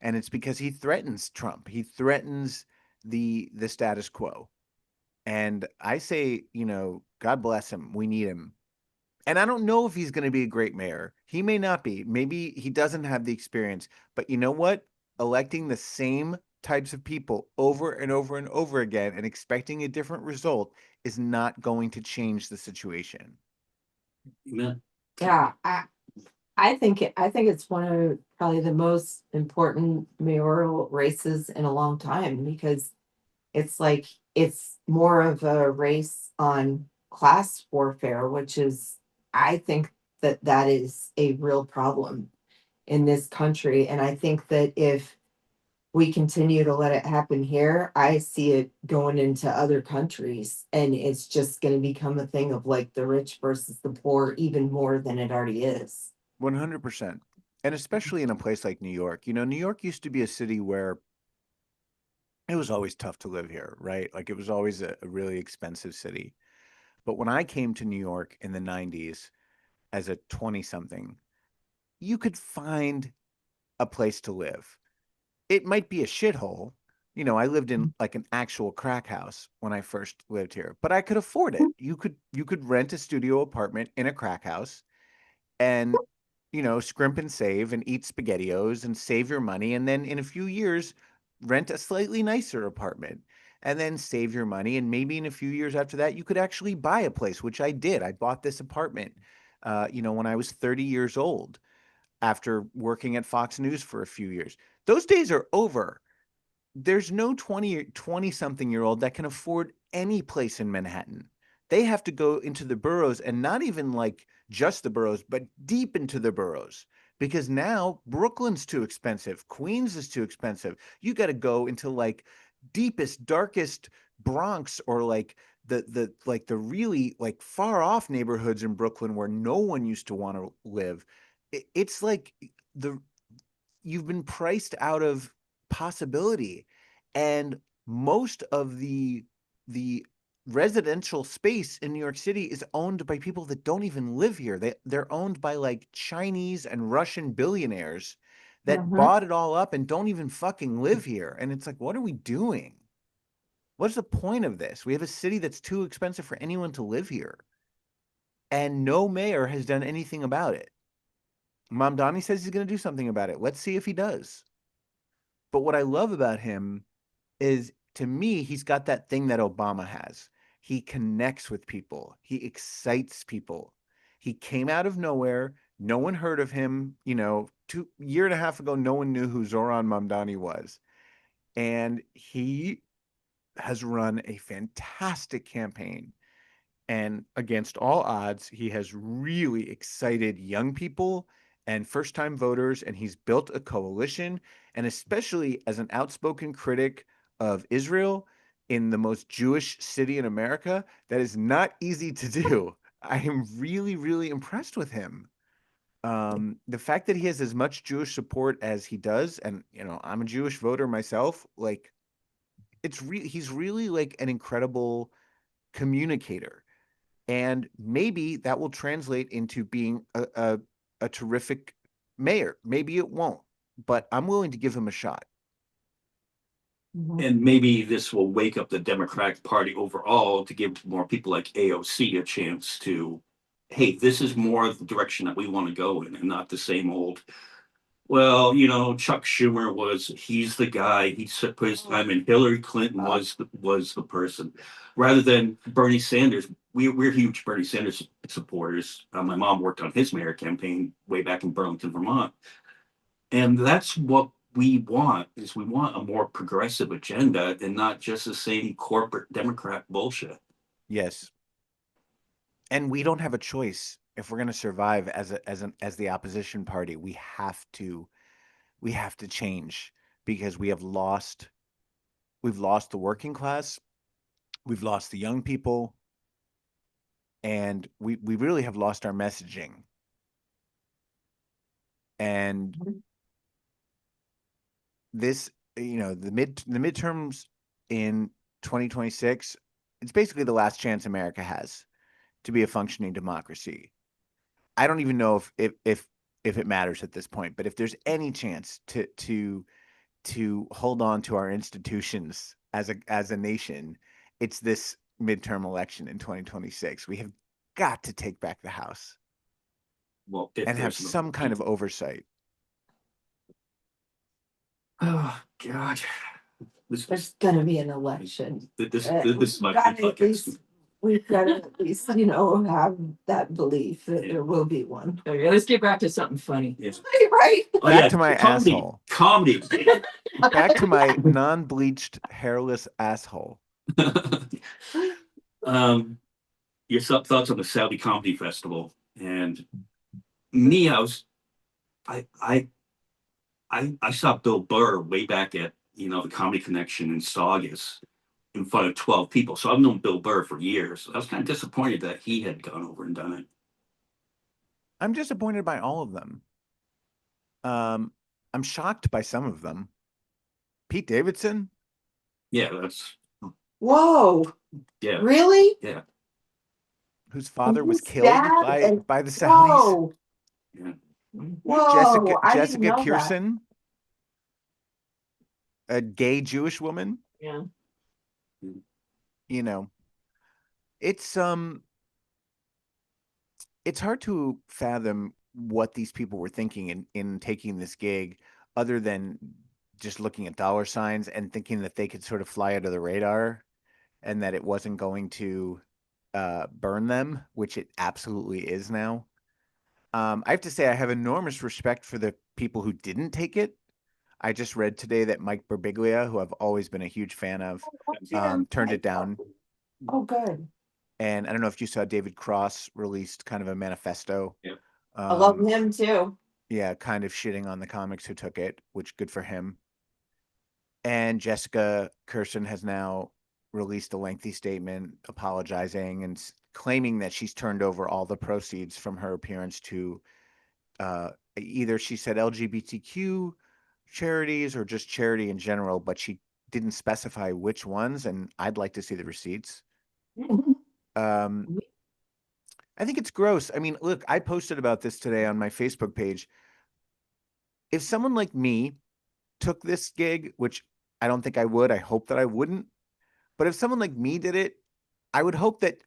And it's because he threatens Trump. He threatens the status quo. And I say, God bless him. We need him. And I don't know if he's going to be a great mayor. He may not be. Maybe he doesn't have the experience. But you know what? Electing the same types of people over and over and over again and expecting a different result is not going to change the situation. Amen. Yeah, I think it's one of probably the most important mayoral races in a long time because it's like it's more of a race on class warfare, which is I think that that is a real problem in this country. And I think that if we continue to let it happen here, I see it going into other countries and it's just going to become a thing of like the rich versus the poor even more than it already is. 100%. And especially in a place like New York. New York used to be a city where it was always tough to live here, right? Like it was always a really expensive city. But when I came to New York in the 90s as a 20 something, you could find a place to live. It might be a shithole. I lived in like an actual crack house when I first lived here, but I could afford it. You could rent a studio apartment in a crack house and scrimp and save and eat spaghettios and save your money. And then in a few years, rent a slightly nicer apartment and then save your money. And maybe in a few years after that, you could actually buy a place, which I did. I bought this apartment, when I was 30 years old after working at Fox News for a few years. Those days are over. There's no 20 something year old that can afford any place in Manhattan. They have to go into the boroughs and not even like just the boroughs, but deep into the boroughs because now Brooklyn's too expensive. Queens is too expensive. You got to go into like deepest, darkest Bronx or like the really like far off neighborhoods in Brooklyn where no one used to want to live. It's like the you've been priced out of possibility, and most of the residential space in New York City is owned by people that don't even live here. They're owned by like Chinese and Russian billionaires that Mhm. bought it all up and don't even fucking live here. And it's like, what are we doing? What's the point of this? We have a city that's too expensive for anyone to live here, and no mayor has done anything about it. Mamdani says he's going to do something about it. Let's see if he does. But what I love about him is, to me, he's got that thing that Obama has. He connects with people. He excites people. He came out of nowhere. No one heard of him. 2 year and a half ago, no one knew who Zoran Mamdani was. And he has run a fantastic campaign. And against all odds, he has really excited young people and first-time voters, and he's built a coalition. And especially as an outspoken critic of Israel in the most Jewish city in America, that is not easy to do. I am really, really impressed with him. The fact that he has as much Jewish support as he does, and I'm a Jewish voter myself, like he's really like an incredible communicator. And maybe that will translate into being a terrific mayor. Maybe it won't, but I'm willing to give him a shot. And maybe this will wake up the Democratic Party overall to give more people like AOC a chance to, hey, this is more the direction that we want to go in, and not the same old. Well, Chuck Schumer he's the guy. He put his time in. Hillary Clinton was the person, rather than Bernie Sanders. We're huge Bernie Sanders supporters. My mom worked on his mayor campaign way back in Burlington, Vermont, and that's what we want a more progressive agenda and not just the same corporate Democrat bullshit. Yes. And we don't have a choice if we're going to survive as the opposition party. We have to change, because we've lost the working class, we've lost the young people, and we really have lost our messaging. And this, the midterms in 2026, it's basically the last chance America has to be a functioning democracy. I don't even know if it matters at this point, but if there's any chance to hold on to our institutions as a nation, it's this midterm election in 2026. We have got to take back the House, Well, and have some kind of oversight. Oh God, There's gonna be an election. This is my podcast. We've got to at least, have that belief that there will be one. Okay, let's get back to something funny. Yes. Right? Back to my asshole. Comedy. Back to my non-bleached, hairless asshole. Your thoughts on the Saudi Comedy Festival. And me, I saw Bill Burr way back at the Comedy Connection in Saugus in front of 12 people. So I've known Bill Burr for years. I was kind of disappointed that he had gone over and done it. I'm disappointed by all of them. I'm shocked by some of them. Pete Davidson? Yeah, that's Whoa. yeah. Really? Yeah. Whose father was His killed dad by the Saudis. Whoa. Yeah. Whoa. I Jessica didn't know that. Kirsten, a gay Jewish woman. Yeah. It's hard to fathom what these people were thinking in taking this gig, other than just looking at dollar signs and thinking that they could sort of fly under the radar, and that it wasn't going to burn them, which it absolutely is now. I have to say, I have enormous respect for the people who didn't take it. I just read today that Mike Birbiglia, who I've always been a huge fan of, turned it down. Oh, good. And I don't know if you saw David Cross released kind of a manifesto. Yeah. I love him too. Yeah, kind of shitting on the comics who took it, which good for him. And Jessica Kirsten has now released a lengthy statement apologizing and claiming that she's turned over all the proceeds from her appearance to either, she said, LGBTQ charities or just charity in general, but she didn't specify which ones, and I'd like to see the receipts. I think it's gross. I mean, look, I posted about this today on my Facebook page. If someone like me took this gig, which I don't think I would, I hope that I wouldn't, but if someone like me did it, I would hope that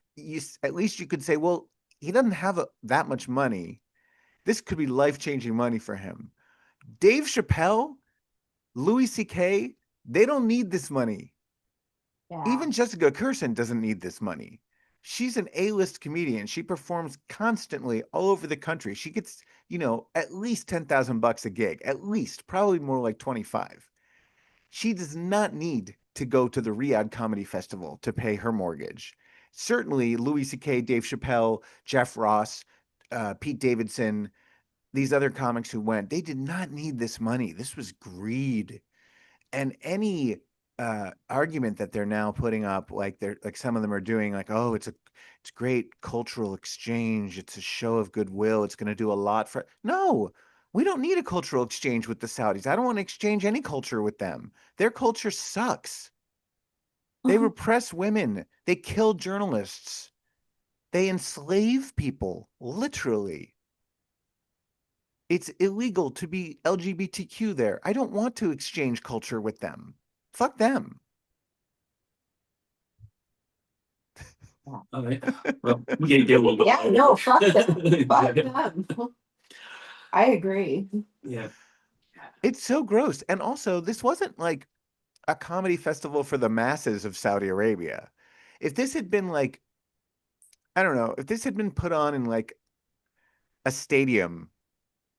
at least you could say, well, he doesn't have that much money. This could be life-changing money for him. Dave Chappelle, Louis C.K., they don't need this money. Yeah. Even Jessica Kirsten doesn't need this money. She's an A-list comedian. She performs constantly all over the country. She gets, at least $10,000 a gig, at least, probably more like 25. She does not need to go to the Riyadh Comedy Festival to pay her mortgage. Certainly, Louis C.K., Dave Chappelle, Jeff Ross, Pete Davidson, these other comics who went, they did not need this money. This was greed. And any argument that they're now putting up, like they're like some of them are doing, like, oh, it's great cultural exchange, it's a show of goodwill, it's going to do a lot for. No, we don't need a cultural exchange with the Saudis. I don't want to exchange any culture with them. Their culture sucks. They repress women, they kill journalists, they enslave people, literally. It's illegal to be LGBTQ there. I don't want to exchange culture with them. Fuck them. All right. Well, we can get a little bit. Yeah, no, fuck them. Fuck Yeah. them. I agree. Yeah. It's so gross. And also, this wasn't like a comedy festival for the masses of Saudi Arabia. If this had been like, I don't know, if this had been put on in like a stadium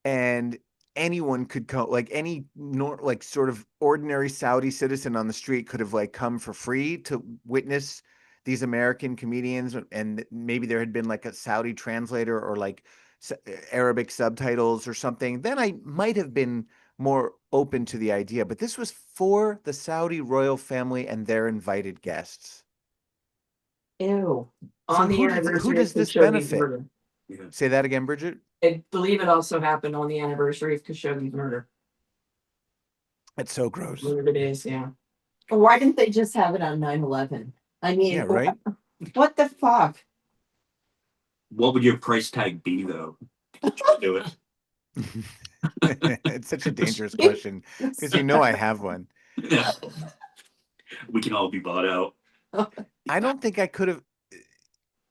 and anyone could come, like any like sort of ordinary Saudi citizen on the street could have like come for free to witness these American comedians, and maybe there had been like a Saudi translator or like Arabic subtitles or something, then I might have been more open to the idea. But this was for the Saudi royal family and their invited guests. Ew. So On the who anniversary does of this Khashoggi's benefit? murder. Yeah. Say that again, Bridget. I believe it also happened on the anniversary of Khashoggi's murder. It's so gross. Whatever it is, yeah. Why didn't they just have it on 9/11? I mean, Yeah, right. what the fuck? What would your price tag be, though? To try to do it. It's such a dangerous question because you know I have one. Yeah. We can all be bought out. I don't think I could have.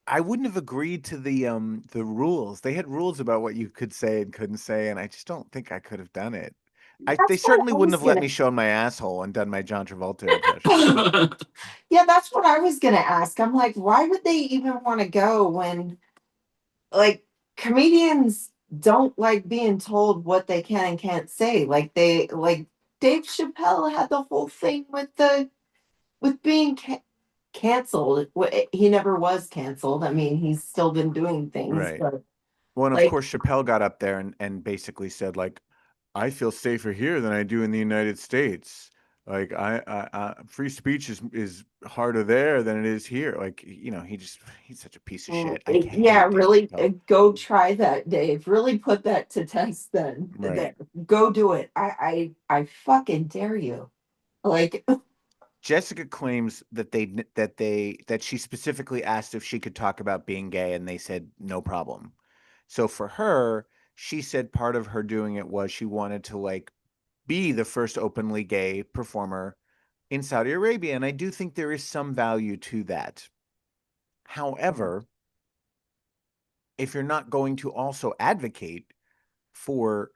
I wouldn't have agreed to the rules. They had rules about what you could say and couldn't say, and I just don't think I could have done it. They That's what certainly I wouldn't was have let gonna. me show my asshole and done my John Travolta impression. Yeah, that's what I was gonna ask. I'm like, why would they even want to go when, like, comedians don't like being told what they can and can't say? Like Dave Chappelle had the whole thing with being canceled. He never was canceled. I mean, he's still been doing things, Right. but Well, and of like, course, Chappelle got up there and basically said, like, I feel safer here than I do in the United States. Like, free speech is harder there than it is here. Like, he's such a piece of shit. I yeah, hate Dave really, Chappelle. go try that, Dave. Really put that to test. Then, Right. go do it. I fucking dare you. Like, Jessica claims that she specifically asked if she could talk about being gay, and they said no problem. So for her, she said part of her doing it was she wanted to like be the first openly gay performer in Saudi Arabia, and I do think there is some value to that. However, if you're not going to also advocate for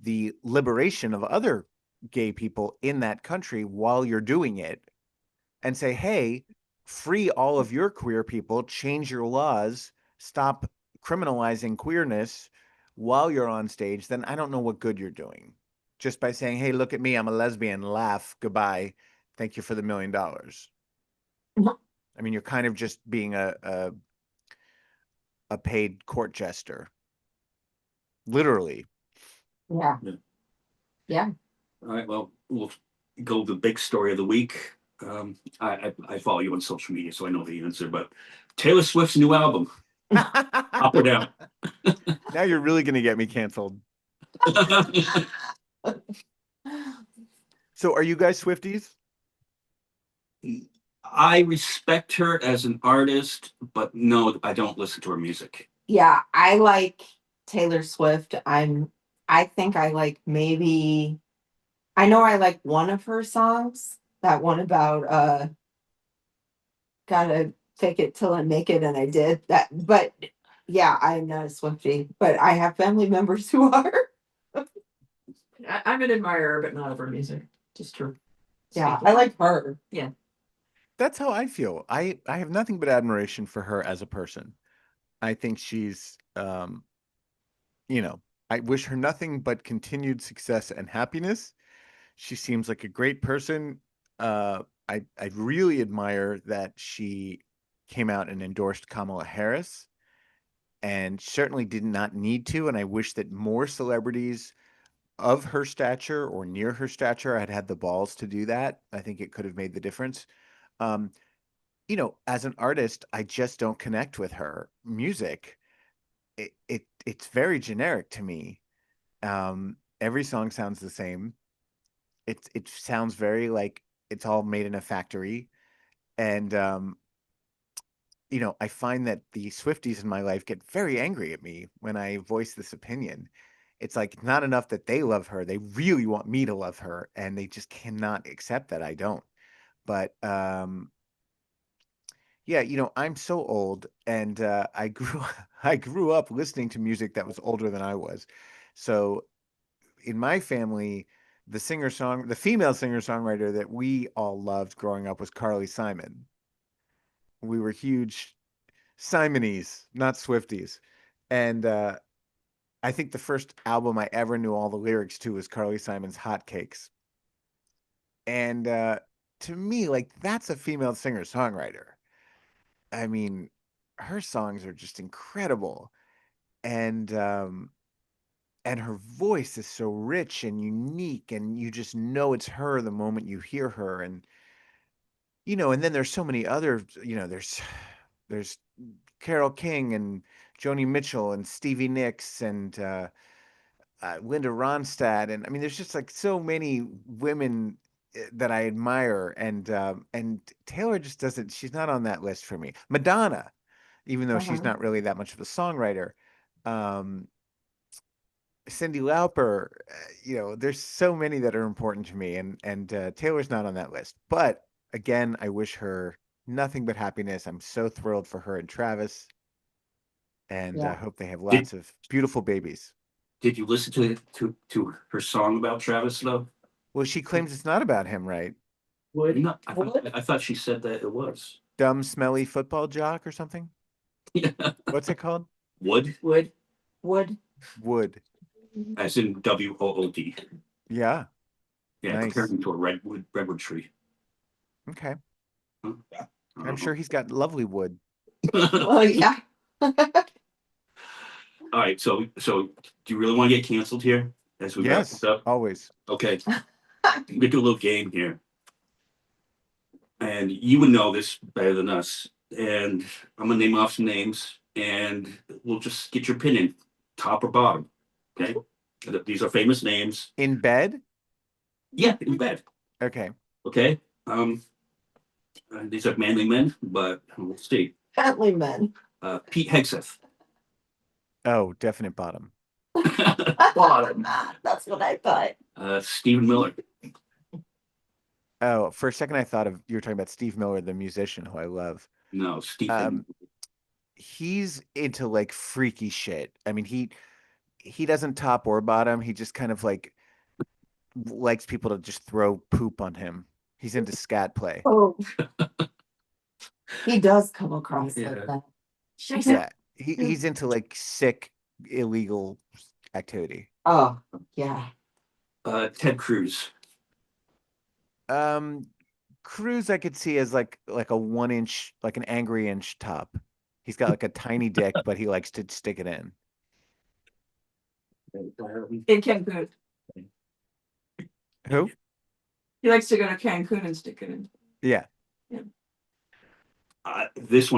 the liberation of other gay people in that country while you're doing it, and say, hey, free all of your queer people, change your laws, stop criminalizing queerness while you're on stage, then I don't know what good you're doing. Just by saying, hey, look at me, I'm a lesbian, laugh, goodbye, thank you for the $1 million. I mean, you're kind of just being a paid court jester, literally. yeah, Yeah. yeah. All right. Well, we'll go to the big story of the week. I follow you on social media, so I know the answer. But Taylor Swift's new album, up or down? Now you're really going to get me canceled. So are you guys Swifties? I respect her as an artist, but no, I don't listen to her music. Yeah, I like Taylor Swift. I think I like maybe. I know I like one of her songs. That one about gotta fake it till I make it, and I did that. But yeah, I'm not a Swiftie, but I have family members who are. I'm an admirer, but not of her music. Just her. Yeah, speaking. I like her. Yeah. That's how I feel. I have nothing but admiration for her as a person. I think she's, I wish her nothing but continued success and happiness. She seems like a great person. I really admire that she came out and endorsed Kamala Harris. and certainly did not need to. And I wish that more celebrities of her stature or near her stature had had the balls to do that. I think it could have made the difference. Um, as an artist, I just don't connect with her music. It's very generic to me. Every song sounds the same. It sounds very like it's all made in a factory. And I find that the Swifties in my life get very angry at me when I voice this opinion. It's like not enough that they love her, they really want me to love her, and they just cannot accept that I don't. But yeah, I'm so old, and I grew I grew up listening to music that was older than I was. So in my family, the female singer-songwriter that we all loved growing up was Carly Simon. We were huge Simonies, not Swifties. And I think the first album I ever knew all the lyrics to was Carly Simon's Hotcakes. And to me, like, that's a female singer-songwriter. I mean, her songs are just incredible. And her voice is so rich and unique, and you just know it's her the moment you hear her. And and then there's so many other, there's Carole King and Joni Mitchell and Stevie Nicks and Linda Ronstadt, and I mean, there's just like so many women that I admire, and Taylor just doesn't. She's not on that list for me. Madonna, even though she's Uh-huh. not really that much of a songwriter. Um, Cyndi Lauper, there's so many that are important to me, and Taylor's not on that list. But again, I wish her nothing but happiness. I'm so thrilled for her and Travis, and Yeah. hope they have Did lots of beautiful babies. Did you listen to her song about Travis though? Well, she claims it's not about him, right? Would No, would I thought she said that it was. Dumb, smelly football jock or something? Yeah. What's it called? Wood, would Wood. as in WOOD. Yeah. Yeah, Nice. comparing to a redwood tree. Okay. Huh? I'm sure he's got lovely wood. Well, yeah. All right, so do you really want to get canceled here as we wrap this Yes, up? always. Okay, we could do a little game here, and you would know this better than us. And I'm gonna name off some names, and we'll just get your opinion, top or bottom. Okay, these are famous names. In bed? Yeah, in bed. Okay. Okay, these are manly men, but we'll see. Bentley men. Pete Hegseth. Oh, definite bottom. bottom. That's what I thought. Stephen Miller. Oh, for a second I thought you were talking about Steve Miller, the musician who I love. No, Stephen. He's into like freaky shit. I mean, he doesn't top or bottom. He just kind of like likes people to just throw poop on him. He's into scat play. Oh, he does come across Yeah. like that. Yeah. He's into like sick, illegal activity. Oh, yeah. Ted Cruz. Cruz I could see as like a 1 inch, like an angry inch top. He's got like a tiny dick, but he likes to stick it in. In Cancun. Who? He likes to go to Cancun and stick it in. Yeah. This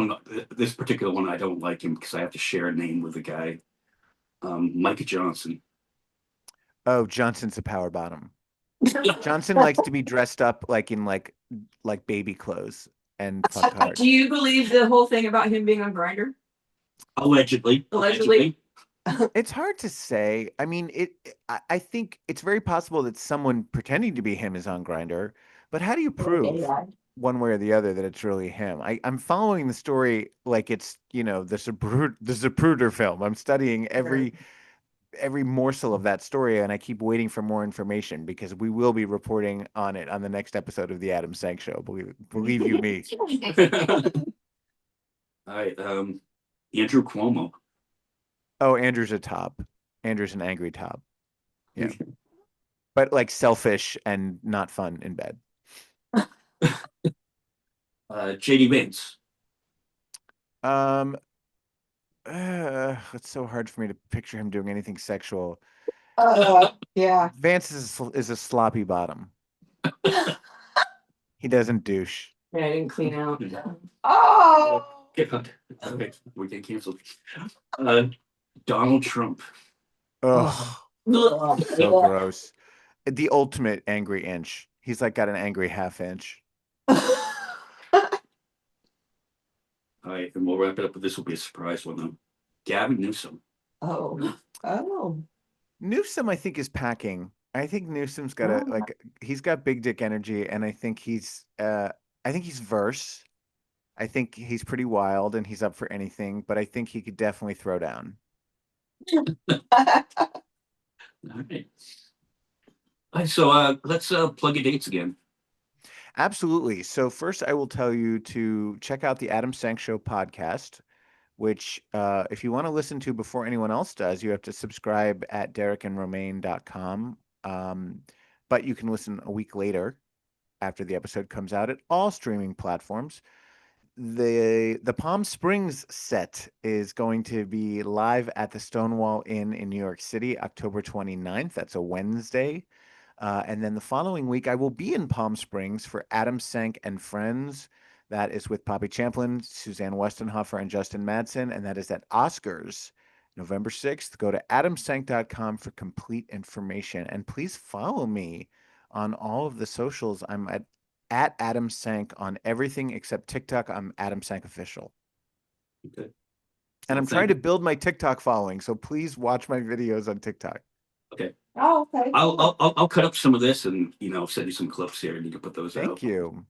particular one, I don't like him because I have to share a name with the guy. Micah Johnson. Oh, Johnson's a power bottom. Johnson likes to be dressed up like in like baby clothes and fuck hard. Do you believe the whole thing about him being on Grindr? Allegedly. It's hard to say. I mean, I think it's very possible that someone pretending to be him is on Grindr, but how do you prove one way or the other that it's really him? I'm following the story like it's, the Zapruder film. I'm studying every morsel of that story, and I keep waiting for more information because we will be reporting on it on the next episode of the Adam Sank Show. Believe you me. All right. Andrew Cuomo. Oh, Andrew's a top. Andrew's an angry top. Yeah. But like selfish and not fun in bed. JD Vance. It's so hard for me to picture him doing anything sexual. Yeah. Vance is a sloppy bottom. He doesn't douche. Yeah, I didn't clean out. Oh. Get out. Okay, we get canceled. Donald Trump. Ugh, Ugh. so gross. The ultimate angry inch. He's like got an angry half inch. All right, and we'll wrap it up, but this will be a surprise one though. Gavin Newsom. Oh. Oh. Newsom, I think, is packing. I think Newsom's got a Oh. he's got big dick energy, and I think he's verse. I think he's pretty wild and he's up for anything, but I think he could definitely throw down. All right. All right, so let's plug your dates again. Absolutely. So first, I will tell you to check out the Adam Sank Show podcast, which if you want to listen to before anyone else does, you have to subscribe at derekandromaine.com. But you can listen a week later after the episode comes out at all streaming platforms. The Palm Springs set is going to be live at the Stonewall Inn in New York City, October 29th. That's a Wednesday. And then the following week, I will be in Palm Springs for Adam Sank and Friends. That is with Poppy Champlin, Suzanne Westenhofer, and Justin Madsen. And that is at Oscars, November 6th. Go to adamsank.com for complete information. And please follow me on all of the socials. I'm at Adam Sank on everything except TikTok. I'm Adam Sank Official. Okay. And I'm Thank trying to you. build my TikTok following. So please watch my videos on TikTok. Okay. Oh, okay. I'll cut up some of this and send you some clips here and you can put those out. Thank you.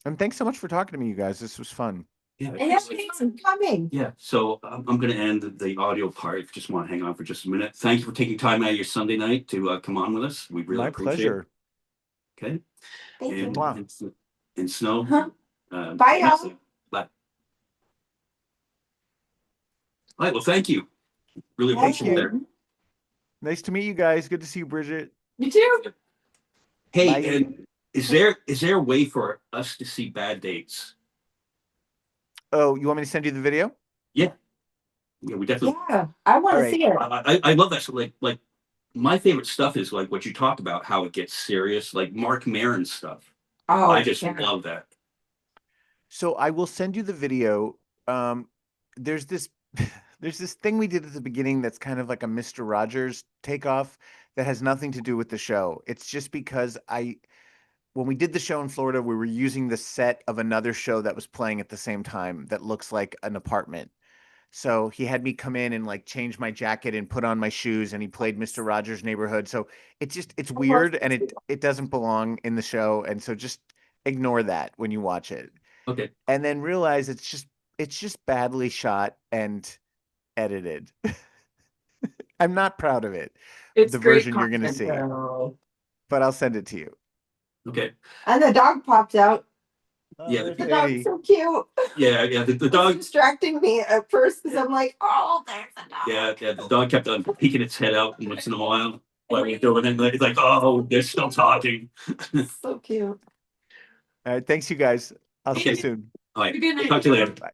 And thanks so much for talking to me, you guys. This was fun. Yeah. And thanks for coming. Yeah. So I'm going to end the audio part. If you just want to hang on for just a minute. Thank you for taking time out of your Sunday night to come on with us. We really My appreciate pleasure. it. Okay. Thank you. Wow. And Snow. Huh? Bye, y'all. Bye. All right. Well, thank you. Really Thank appreciate it. you. Nice to meet you guys. Good to see you, Bridget. You too. Hey, Bye. and is there a way for us to see bad dates? Oh, you want me to send you the video? Yeah. Yeah, we definitely. Yeah, I want All to right. see it. I love that. So like my favorite stuff is like what you talked about, how it gets serious, like Mark Maron stuff. Oh, I just yeah. love that. So I will send you the video. There's this there's this thing we did at the beginning that's kind of like a Mr. Rogers takeoff that has nothing to do with the show. It's just because when we did the show in Florida, we were using the set of another show that was playing at the same time that looks like an apartment. So he had me come in and like change my jacket and put on my shoes, and he played Mr. Rogers' Neighborhood. So it's weird and it doesn't belong in the show. And so just ignore that when you watch it. Okay. And then realize it's just badly shot and edited. I'm not proud of it. It's The great version you're gonna content, see. though. But I'll send it to you. Okay. And the dog popped out. Yeah, there's The Eddie. dog's so cute. Yeah. The It's dog. distracting me at first because I'm like, oh, there's a dog. Yeah. The dog kept on peeking its head out once in a while while we were doing it. It's like, oh, they're still talking. So cute. All right, thanks you guys. I'll see you Okay. soon. All right. Good night. Talk to you later. Bye.